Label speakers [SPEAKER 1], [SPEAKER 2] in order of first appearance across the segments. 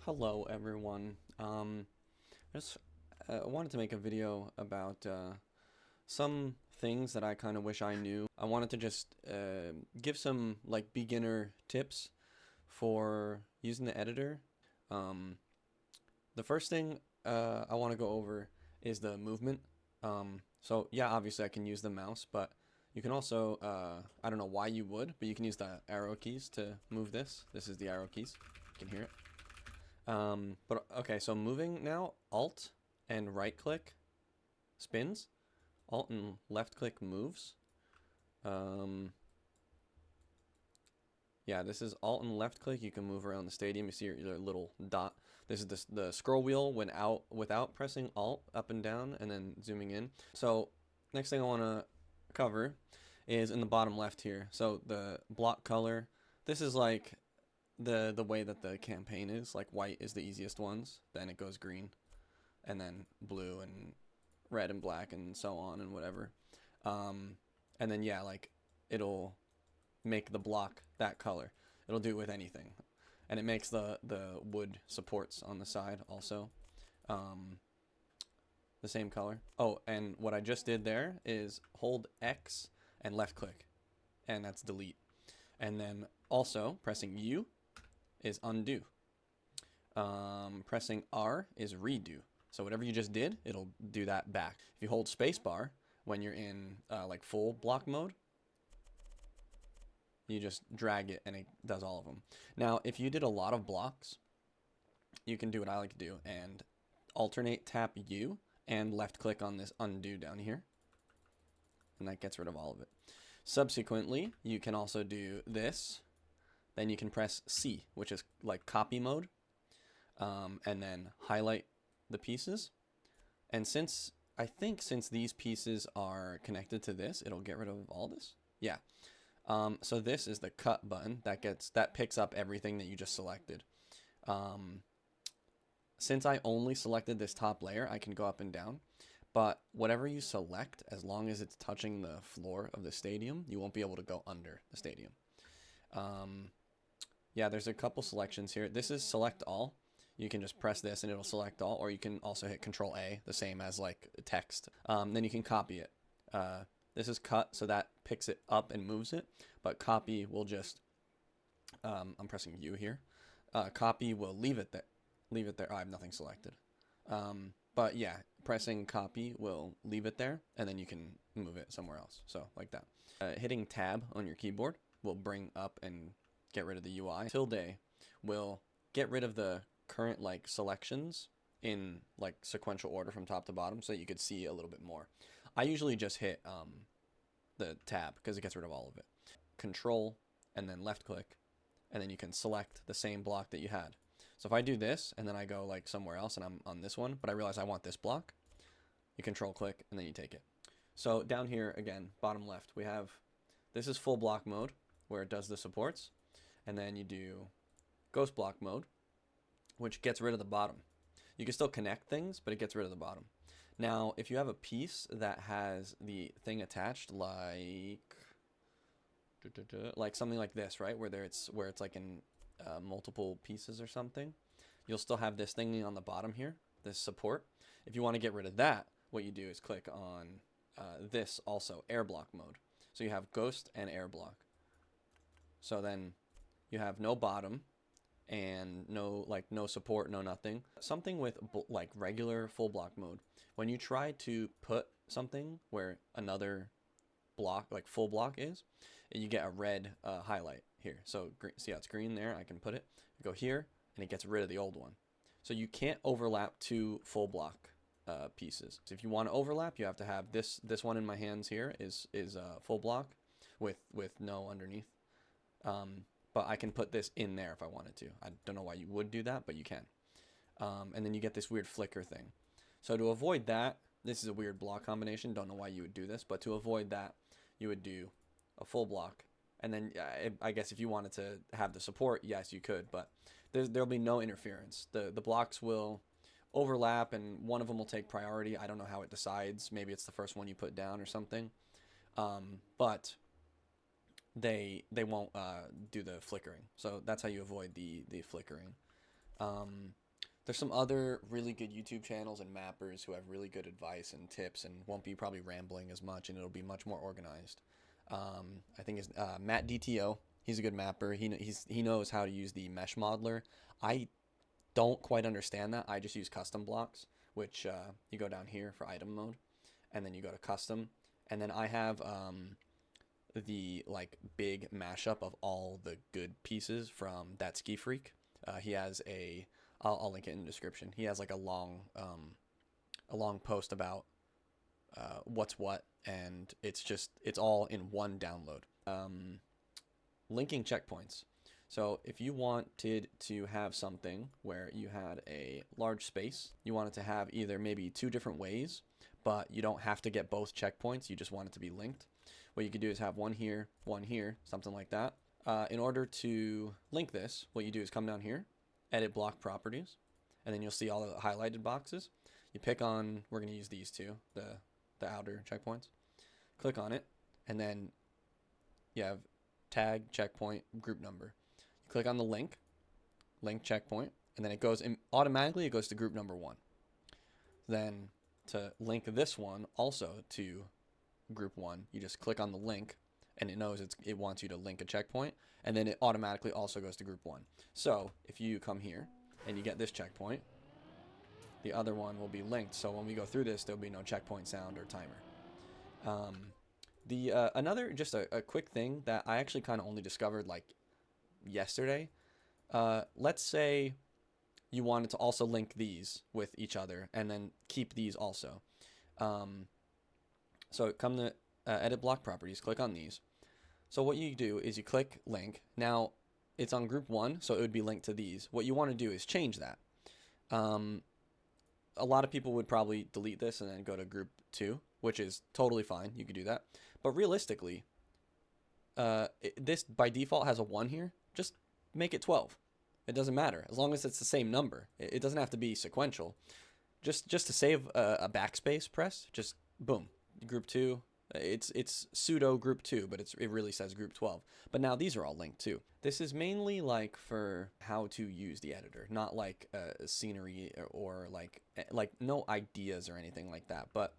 [SPEAKER 1] Hello everyone. Just wanted to make a video about some things that I kind of wish I knew. I wanted to just give some like beginner tips for using the editor. Um, the first thing I want to go over is the movement. So yeah, obviously I can use the mouse, but you can also I don't know why you would, but you can use the arrow keys to move this. This is the arrow keys. You can hear it. But okay, so moving now, Alt and right click spins, Alt and left click moves. Um, yeah, this is Alt and left click. You can move around the stadium. You see your little dot. This is the scroll wheel when out without pressing Alt up and down and then zooming in. So next thing I want to cover is in the bottom left here. So the block color. This is like the way that the campaign is. Like white is the easiest ones. Then it goes green, and then blue and red and black and so on and whatever. Um, and then yeah, like it'll make the block that color. It'll do it with anything, and it makes the wood supports on the side also um, the same color. Oh, and what I just did there is hold X and left click, and that's delete. And then also pressing U is undo. Pressing R is redo. So whatever you just did, it'll do that back. If you hold spacebar when you're in like full block mode, you just drag it and it does all of them. Now, if you did a lot of blocks, you can do what I like to do and alternate tap U and left click on this undo down here. And that gets rid of all of it. Subsequently, you can also do this. Then you can press C, which is like copy mode. And then highlight the pieces. And I think since these pieces are connected to this, it'll get rid of all this. Yeah. So this is the cut button that picks up everything that you just selected. Since I only selected this top layer, I can go up and down. But whatever you select, as long as it's touching the floor of the stadium, you won't be able to go under the stadium. Yeah, there's a couple selections here. This is select all. You can just press this and it'll select all, or you can also hit Control A, the same as like text. Then you can copy it. This is cut, so that picks it up and moves it, but copy will just, I'm pressing U here. Copy will leave it there. Leave it there. Oh, I have nothing selected. But yeah, pressing copy will leave it there, and then you can move it somewhere else. So like that. Hitting tab on your keyboard will bring up and get rid of the UI. Tilde will get rid of the current like selections in like sequential order from top to bottom so that you could see a little bit more. I usually just hit the tab because it gets rid of all of it. Control and then left click, and then you can select the same block that you had. So if I do this and then I go like somewhere else and I'm on this one, but I realize I want this block, you control click and then you take it. So down here again, bottom left, we have, this is full block mode where it does the supports, and then you do ghost block mode, which gets rid of the bottom. You can still connect things, but it gets rid of the bottom. Now, if you have a piece that has the thing attached, like something like this, right, where it's like in multiple pieces or something, you'll still have this thing on the bottom here, this support. If you want to get rid of that, what you do is click on this also, air block mode. So you have ghost and air block. So then you have no bottom and no support, no nothing. Something with like regular full block mode. When you try to put something where another block, like full block is, you get a red highlight here. So see how it's green there? I can put it. I go here and it gets rid of the old one. So you can't overlap two full block pieces. So if you want to overlap, you have to have this one in my hands here is full block with no underneath. But I can put this in there if I wanted to. I don't know why you would do that, but you can. And then you get this weird flicker thing. So to avoid that, this is a weird block combination. Don't know why you would do this, but to avoid that, you would do a full block. And then I guess if you wanted to have the support, yes, you could, but there'll be no interference. The blocks will overlap and one of them will take priority. I don't know how it decides. Maybe it's the first one you put down or something. But they won't do the flickering. So that's how you avoid the flickering. There's some other really good YouTube channels and mappers who have really good advice and tips and won't be probably rambling as much, and it'll be much more organized. I think it's Matt DTO. He's a good mapper. He knows how to use the mesh modeler. I don't quite understand that. I just use custom blocks, which you go down here for item mode, and then you go to custom, and then I have the like big mashup of all the good pieces from that Ski Freak. He has a I'll link it in the description. He has like a long post about what's what, and it's all in one download. Linking checkpoints. So if you wanted to have something where you had a large space, you wanted to have either maybe two different ways, but you don't have to get both checkpoints, you just want it to be linked. What you could do is have one here, something like that. In order to link this, what you do is come down here, edit block properties, and then you'll see all the highlighted boxes. You pick on, we're going to use these two, the outer checkpoints. Click on it, and then you have tag, checkpoint, group number. You click on the link checkpoint, and then it goes automatically, it goes to group number 1. Then to link this one also to group 1, you just click on the link, and it knows it wants you to link a checkpoint, and then it automatically also goes to group 1. So if you come here and you get this checkpoint, the other one will be linked. So when we go through this, there'll be no checkpoint sound or timer. Another just a quick thing that I actually kind of only discovered like yesterday. Let's say you wanted to also link these with each other and then keep these also. So come to edit block properties, click on these. So what you do is you click link. Now it's on group 1, so it would be linked to these. What you want to do is change that. A lot of people would probably delete this and then go to group 2, which is totally fine. You could do that. But realistically, this by default has a 1 here. Just make it 12. It doesn't matter as long as it's the same number. It doesn't have to be sequential. Just to save a backspace press, just boom, group 2. It's pseudo group 2, but it really says group 12. But now these are all linked too. This is mainly like for how to use the editor, not like scenery or like no ideas or anything like that. But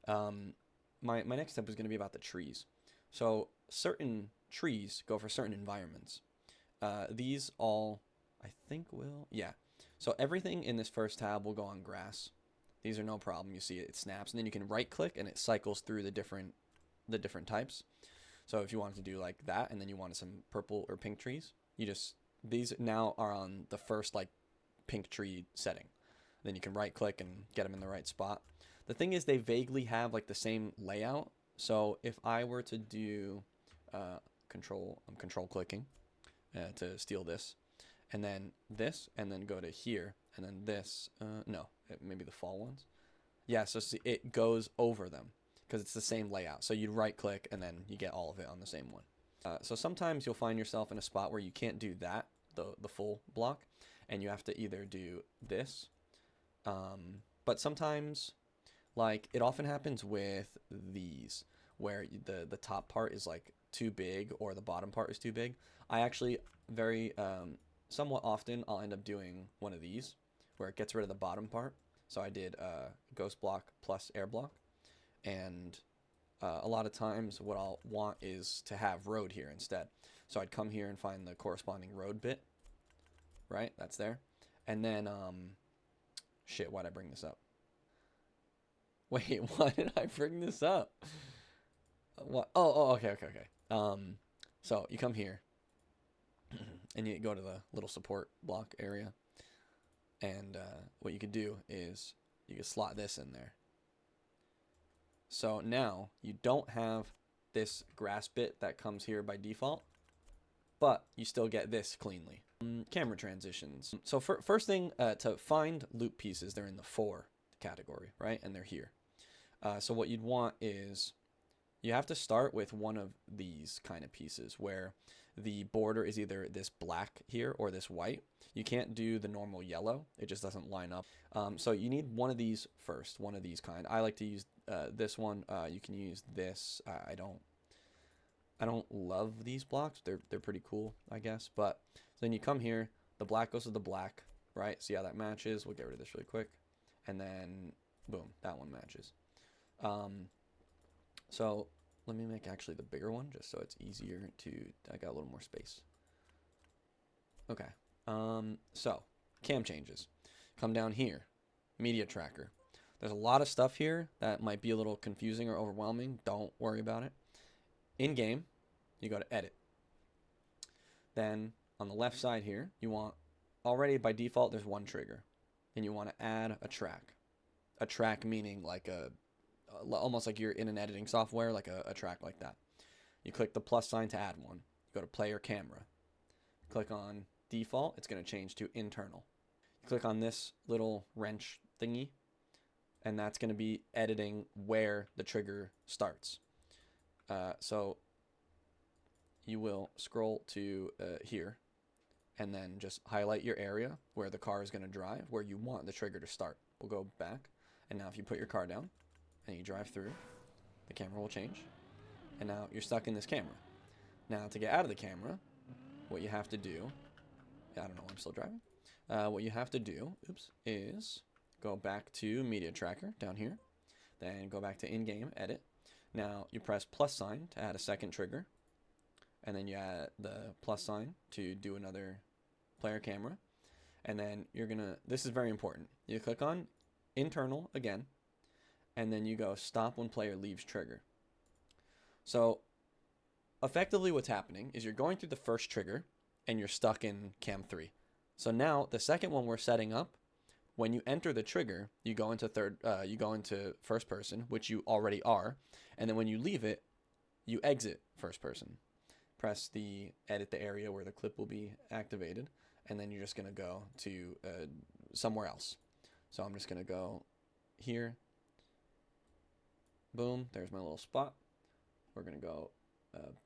[SPEAKER 1] my next step is going to be about the trees. So certain trees go for certain environments. These all, I think will, yeah. So everything in this first tab will go on grass. These are no problem. You see it snaps, and then you can right click and it cycles through the different types. So if you wanted to do like that, and then you wanted some purple or pink trees, these now are on the first like pink tree setting. Then you can right click and get them in the right spot. The thing is they vaguely have like the same layout. So if I were to do I'm control clicking to steal this, and then this, and then go to here, and then this, maybe the fall ones. Yeah, so see, it goes over them because it's the same layout. So you'd right click and then you get all of it on the same one. So sometimes you'll find yourself in a spot where you can't do that, the full block, and you have to either do this. But sometimes, like, it often happens with these where the top part is like too big or the bottom part is too big. I actually somewhat often I'll end up doing one of these where it gets rid of the bottom part. So I did ghost block plus air block, and a lot of times what I'll want is to have road here instead. So I'd come here and find the corresponding road bit, right? That's there. And then, shit, why'd I bring this up? Wait, why did I bring this up? What? Oh, okay. So you come here and you go to the little support block area. And what you could do is you could slot this in there. So now you don't have this grass bit that comes here by default, but you still get this cleanly. Camera transitions. So first thing, to find loop pieces, they're in the 4 category, right? And they're here. So what you'd want is you have to start with one of these kind of pieces where the border is either this black here or this white. You can't do the normal yellow. It just doesn't line up. So you need one of these first, one of these kind. I like to use this one. You can use this. I don't love these blocks. They're pretty cool, I guess. But so then you come here. The black goes to the black. right? See how that matches? We'll get rid of this really quick. And then, boom, that one matches. So let me make actually the bigger one just so it's easier to, I got a little more space. Okay, so cam changes. Come down here, media tracker. There's a lot of stuff here that might be a little confusing or overwhelming. Don't worry about it. In game, you go to edit. Then on the left side here, you want, already by default, there's one trigger. And you want to add a track. A track meaning like almost like you're in an editing software, like a track like that. You click the plus sign to add one. You go to player camera. Click on default, it's going to change to internal. You click on this little wrench thingy, and that's going to be editing where the trigger starts. So you will scroll to here, and then just highlight your area where the car is going to drive, where you want the trigger to start. We'll go back, and now if you put your car down and you drive through, the camera will change, and now you're stuck in this camera. Now to get out of the camera, what you have to do, I don't know, I'm still driving. What you have to do, is go back to media tracker down here, then go back to in-game edit. Now you press plus sign to add a second trigger, and then you add the plus sign to do another player camera, and then you're gonna, this is very important, you click on internal again, and then you go stop when player leaves trigger. So effectively what's happening is you're going through the first trigger and you're stuck in cam 3. So now the second one we're setting up, when you enter the trigger, you go into first person, which you already are, and then when you leave it, you exit first person. Press the edit the area where the clip will be activated, and then you're just gonna go to somewhere else. So I'm just gonna go here. Boom, there's my little spot. We're gonna go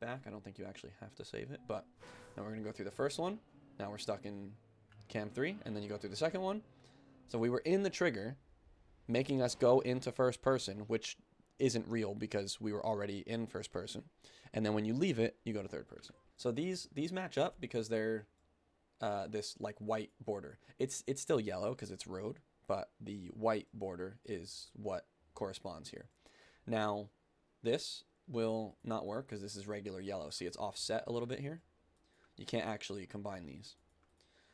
[SPEAKER 1] back. I don't think you actually have to save it, but now we're gonna go through the first one. Now we're stuck in cam 3, and then you go through the second one. So we were in the trigger, making us go into first person, which isn't real because we were already in first person. And then when you leave it, you go to third person. So these match up because they're this like white border. It's still yellow because it's road, but the white border is what corresponds here. Now this will not work because this is regular yellow. See, it's offset a little bit here. You can't actually combine these.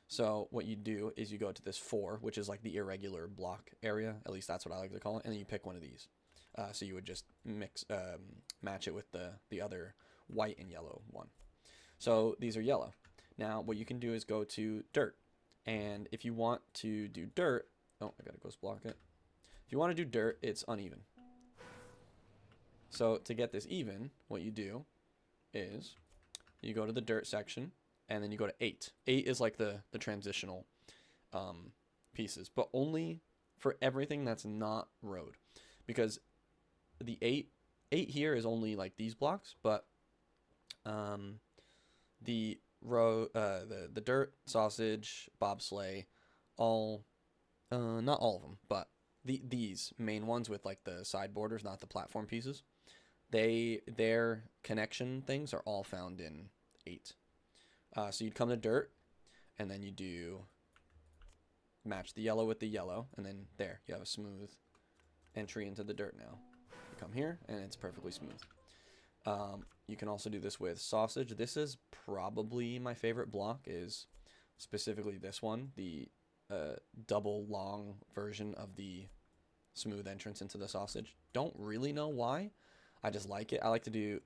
[SPEAKER 1] So what you do is you go to this 4, which is like the irregular block area. At least that's what I like to call it. And then you pick one of these. So you would just match it with the other white and yellow one. So these are yellow. Now what you can do is go to dirt. And if you want to do dirt, oh, I gotta ghost block it. If you want to do dirt, it's uneven. So to get this even, what you do is you go to the dirt section, and then you go to 8. 8 is like the transitional pieces, but only for everything that's not road. Because the 8 here is only like these blocks, but the road, the dirt, sausage, bobsleigh, all, not all of them, but these main ones with like the side borders, not the platform pieces, their connection things are all found in 8. So you'd come to dirt, and then you do match the yellow with the yellow, and then there, you have a smooth entry into the dirt now. You come here, and it's perfectly smooth. You can also do this with sausage. This is probably my favorite block, is specifically this one, the double long version of the smooth entrance into the sausage. Don't really know why. I just like it. I like to do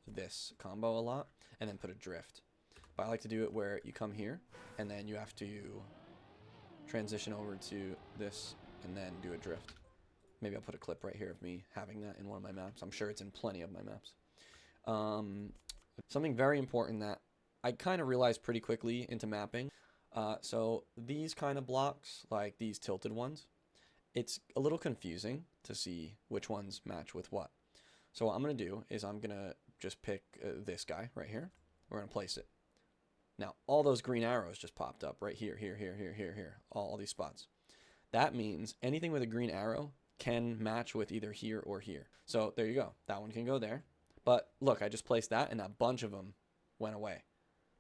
[SPEAKER 1] this combo a lot, and then put a drift. But I like to do it where you come here, and then you have to transition over to this, and then do a drift. Maybe I'll put a clip right here of me having that in one of my maps. I'm sure it's in plenty of my maps. Something very important that I kind of realized pretty quickly into mapping. So these kind of blocks, like these tilted ones, it's a little confusing to see which ones match with what. So what I'm going to do is I'm going to just pick this guy right here. We're going to place it. Now, all those green arrows just popped up right here, here, all these spots. That means anything with a green arrow can match with either here or here. So there you go. That one can go there. But look, I just placed that, and a bunch of them went away.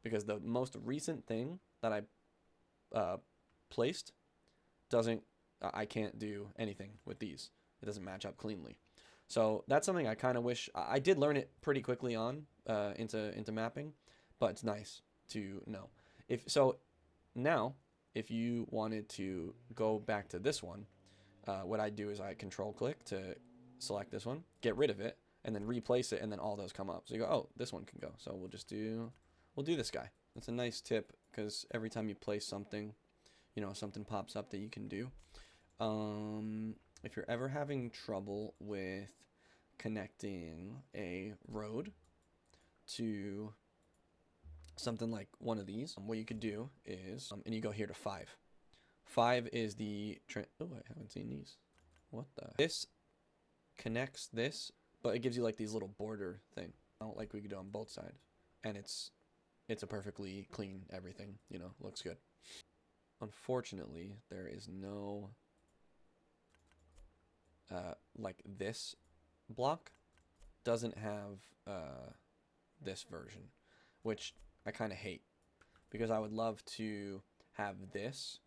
[SPEAKER 1] Because the most recent thing that I placed, doesn't, I can't do anything with these. It doesn't match up cleanly. So that's something I kind of wish I did learn it pretty quickly on into mapping, but it's nice to know. If so, now if you wanted to go back to this one, what I do is I control click to select this one, get rid of it, and then replace it, and then all those come up. So you go, oh, this one can go. So we'll do this guy. That's a nice tip because every time you place something, you know, something pops up that you can do. If you're ever having trouble with connecting a road to something like one of these, what you could do is, and you go here to 5. 5 is the, oh, I haven't seen these. What the? This connects this, but it gives you like these little border thing, like we could do on both sides. And it's a perfectly clean everything, you know, looks good. Unfortunately, there is no, like this block doesn't have this version, which I kind of hate because I would love to have this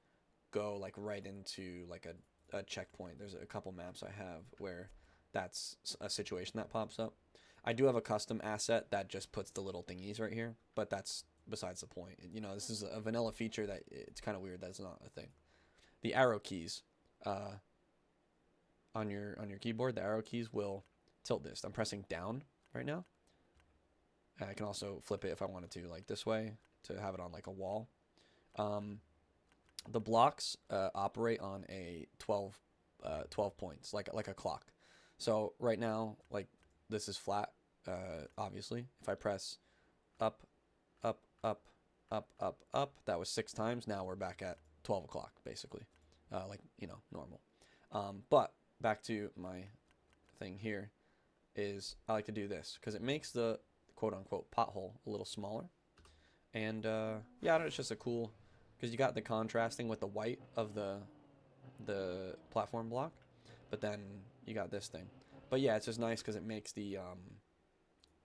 [SPEAKER 1] go like right into like a checkpoint. There's a couple maps I have where that's a situation that pops up. I do have a custom asset that just puts the little thingies right here, but that's besides the point. You know, this is a vanilla feature that it's kind of weird that it's not a thing. The arrow keys on your keyboard, the arrow keys will tilt this. I'm pressing down right now. And I can also flip it if I wanted to, like this way, to have it on like a wall. The blocks operate on a 12 points, like a clock. So right now, like this is flat, obviously. If I press up, up, up, up, up, up, that was 6 times. Now we're back at 12 o'clock, basically, like, you know, normal. But back to my thing here is I like to do this because it makes the quote-unquote pothole a little smaller. And yeah, it's just a cool, because you got the contrasting with the white of the platform block, but then you got this thing. But yeah, it's just nice because it makes the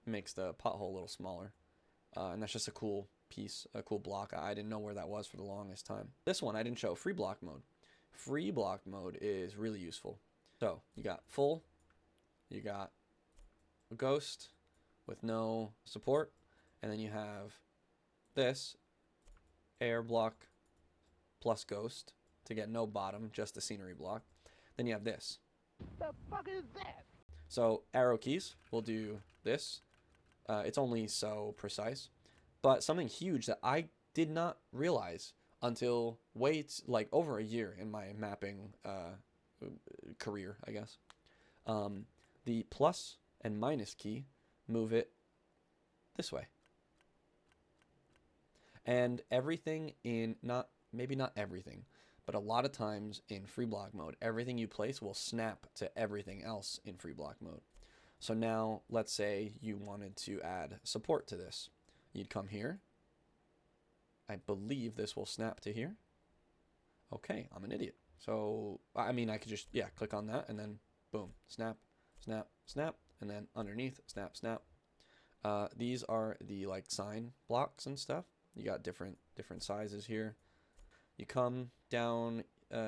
[SPEAKER 1] pothole a little smaller, and that's just a cool piece, a cool block. I didn't know where that was for the longest time. This one I didn't show. Free block mode. Free block mode is really useful. So you got full, you got a ghost with no support, and then you have this air block plus ghost to get no bottom, just the scenery block. Then you have this. The fuck is that? So arrow keys will do this. It's only so precise, but something huge that I did not realize until like over a year in my mapping career, I guess. The plus and minus key move it this way. And everything in, maybe not everything, but a lot of times in free block mode, everything you place will snap to everything else in free block mode. So now let's say you wanted to add support to this. You'd come here. I believe this will snap to here. Okay, I'm an idiot. So, I mean, I could just, yeah, click on that and then boom, snap, snap, snap, and then underneath, snap, snap. These are the like sign blocks and stuff. You got different sizes here. You come down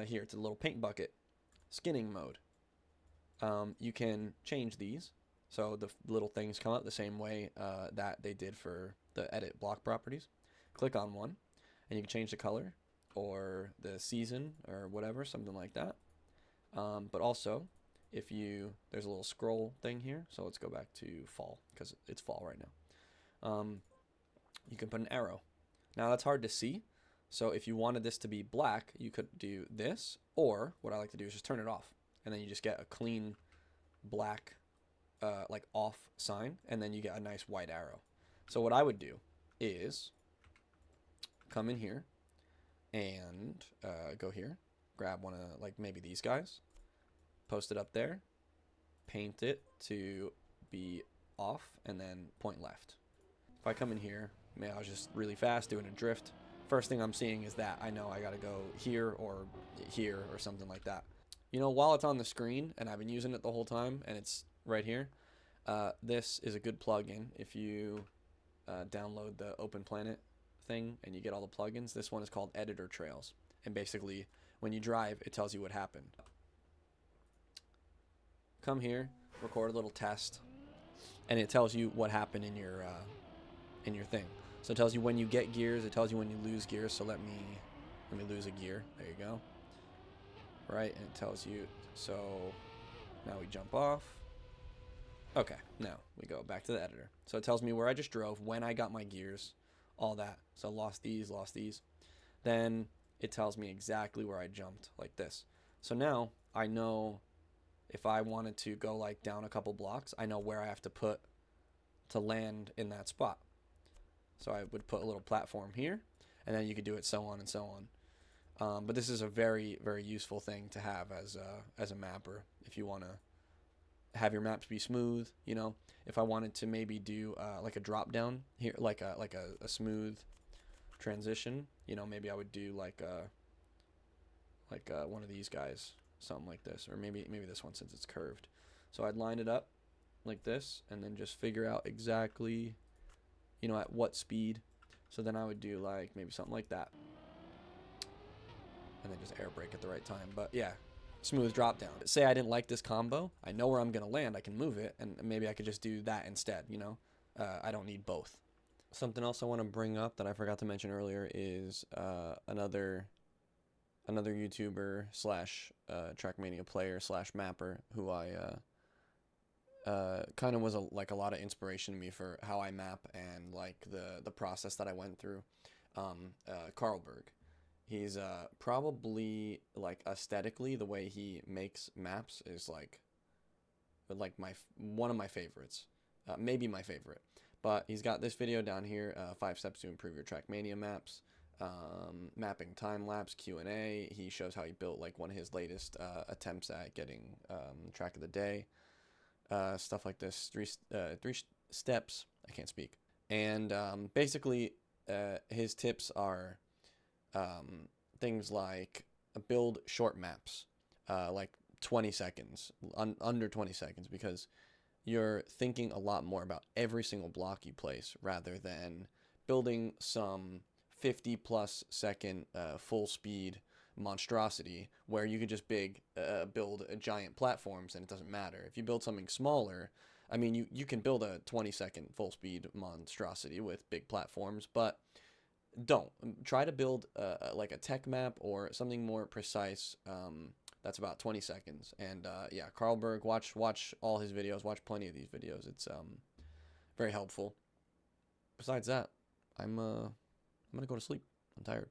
[SPEAKER 1] here to the little paint bucket, skinning mode. You can change these. So the little things come out the same way that they did for the edit block properties. Click on one, and you can change the color or the season or whatever, something like that. But also, there's a little scroll thing here. So let's go back to fall because it's fall right now. You can put an arrow. Now that's hard to see. So if you wanted this to be black, you could do this, or what I like to do is just turn it off, and then you just get a clean black, like off sign, and then you get a nice white arrow. So what I would do is come in here and go here, grab one of like maybe these guys, post it up there, paint it to be off, and then point left. If I come in here, maybe I was just really fast doing a drift. First thing I'm seeing is that I know I gotta go here or something like that. You know, while it's on the screen and I've been using it the whole time and it's right here, this is a good plugin if you download the Open Planet thing and you get all the plugins. This one is called Editor Trails. And basically, when you drive, it tells you what happened. Come here, record a little test, and it tells you what happened in your thing. So it tells you when you get gears, it tells you when you lose gears. So let me lose a gear. There you go. Right, and it tells you. So now we jump off. Okay, now we go back to the editor. So it tells me where I just drove, when I got my gears, all that. So lost these. Then it tells me exactly where I jumped, like this. So now I know if I wanted to go like down a couple blocks, I know where I have to put to land in that spot. So I would put a little platform here, and then you could do it so on and so on. But this is a very, very useful thing to have as a mapper if you want to have your maps be smooth. You know, if I wanted to maybe do like a drop down here, like a smooth transition. You know, maybe I would do like one of these guys, something like this, or maybe this one since it's curved. So I'd line it up like this, and then just figure out exactly, you know, at what speed. So then I would do like maybe something like that, and then just air brake at the right time. But yeah, smooth drop down. Say I didn't like this combo, I know where I'm gonna land, I can move it, and maybe I could just do that instead. You know, I don't need both. Something else I want to bring up that I forgot to mention earlier is another YouTuber slash Trackmania player slash mapper who I kind of was like a lot of inspiration to me for how I map and like the process that I went through. Carlberg. He's probably like aesthetically the way he makes maps is like one of my favorites, maybe my favorite. But he's got this video down here, 5 steps to improve your Trackmania maps, mapping time-lapse Q&A. He shows how he built like one of his latest attempts at getting track of the day, stuff like this, three steps, I can't speak. And basically his tips are things like build short maps, like 20 seconds, under 20 seconds, because you're thinking a lot more about every single block you place rather than building some 50+ second full speed monstrosity where you could just build giant platforms and it doesn't matter. If you build something smaller, I mean, you can build a 20-second full speed monstrosity with big platforms, but don't try to build like a tech map or something more precise. That's about 20 seconds. And yeah, Carlberg, watch all his videos, watch plenty of these videos. It's very helpful. Besides that, I'm gonna go to sleep. I'm tired.